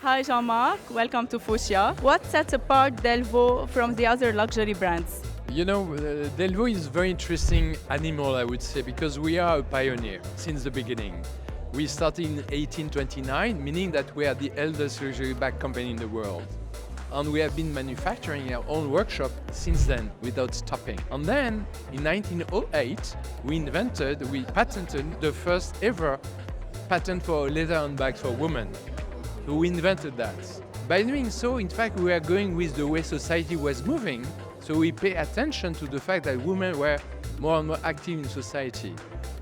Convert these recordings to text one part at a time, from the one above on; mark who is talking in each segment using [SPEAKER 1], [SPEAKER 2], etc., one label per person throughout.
[SPEAKER 1] Hi Jean-Marc, welcome to Foochia. What sets apart Delvaux from the other luxury brands?
[SPEAKER 2] You know, Delvaux is a very interesting animal, I would say, because we are a pioneer since the beginning. We started in 1829, meaning that we are the eldest luxury bag company in the world. And we have been manufacturing our own workshop since then without stopping. And then in 1908, we patented the first ever patent for leather handbags for women. So we invented that. By doing so, in fact, we are going with the way society was moving. So we pay attention to the fact that women were more and more active in society.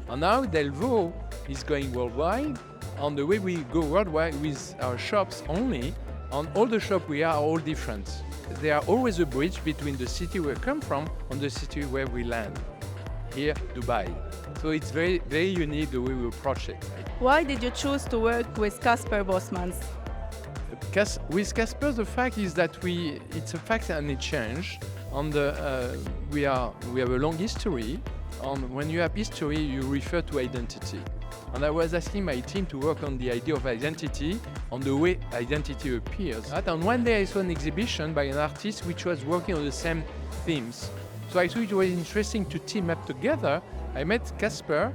[SPEAKER 2] And now Delvaux is going worldwide. And the way we go worldwide with our shops only, on all the shops we are all different. There are always a bridge between the city we come from and the city where we land. Here, Dubai. So it's very, very unique the way we approach it.
[SPEAKER 1] Why did you choose to work with Casper Bosmans?
[SPEAKER 2] With Casper, the fact is that it's a fact and a change. And we have a long history. And when you have history, you refer to identity. And I was asking my team to work on the idea of identity, on the way identity appears. And one day I saw an exhibition by an artist which was working on the same themes. So I thought it was interesting to team up together. I met Casper.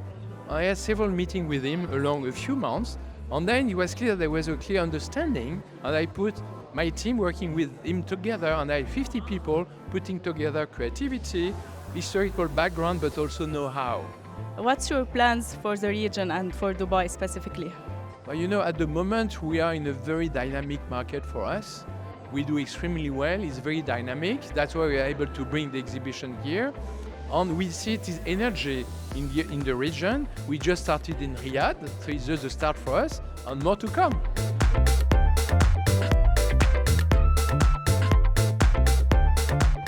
[SPEAKER 2] I had several meetings with him along a few months. And then it was clear there was a clear understanding. And I put my team working with him together. And I had 50 people putting together creativity, historical background, but also know-how.
[SPEAKER 1] What's your plans for the region and for Dubai specifically?
[SPEAKER 2] Well, you know, at the moment we are in a very dynamic market for us. We do extremely well, it's very dynamic. That's why we are able to bring the exhibition here. And we see this energy in the region. We just started in Riyadh, so it's just a start for us, and more to come.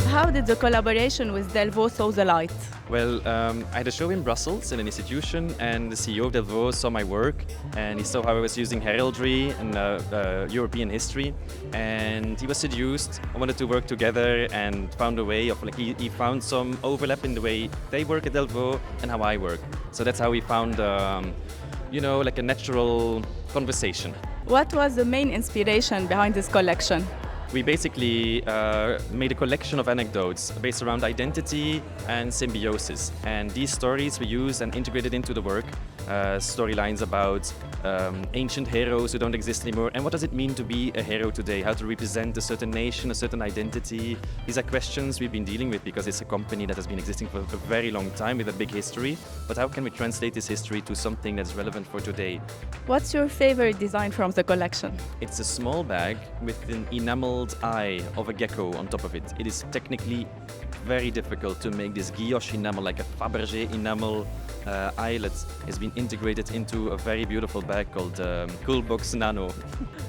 [SPEAKER 1] How did the collaboration with Delvaux saw the light?
[SPEAKER 3] Well, I had a show in Brussels in an institution, and the CEO of Delvaux saw my work, and he saw how I was using heraldry and European history, and he was seduced. I wanted to work together and found a way of, he found some overlap in the way they work at Delvaux and how I work. So that's how we found, a natural conversation.
[SPEAKER 1] What was the main inspiration behind this collection?
[SPEAKER 3] We basically made a collection of anecdotes based around identity and symbiosis. And these stories we used and integrated into the work. Storylines about ancient heroes who don't exist anymore. And what does it mean to be a hero today? How to represent a certain nation, a certain identity. These are questions we've been dealing with because it's a company that has been existing for a very long time with a big history. But how can we translate this history to something that's relevant for today?
[SPEAKER 1] What's your favorite design from the collection?
[SPEAKER 3] It's a small bag with an enameled eye of a gecko on top of it. It is technically very difficult to make this guilloche enamel, like a Fabergé enamel eyelet, has been integrated into a very beautiful bag called Coolbox Nano.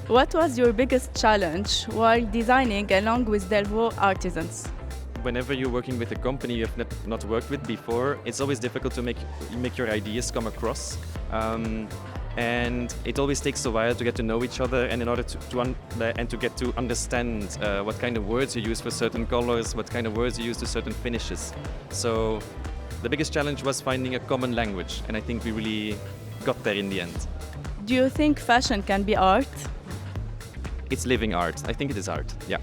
[SPEAKER 1] What was your biggest challenge while designing along with Delvaux artisans?
[SPEAKER 3] Whenever you're working with a company you have not worked with before, it's always difficult to make your ideas come across. And it always takes a while to get to know each other, and in order to get to understand what kind of words you use for certain colors, what kind of words you use to certain finishes. So the biggest challenge was finding a common language, and I think we really got there in the end.
[SPEAKER 1] Do you think fashion can be art?
[SPEAKER 3] It's living art. I think it is art, yeah.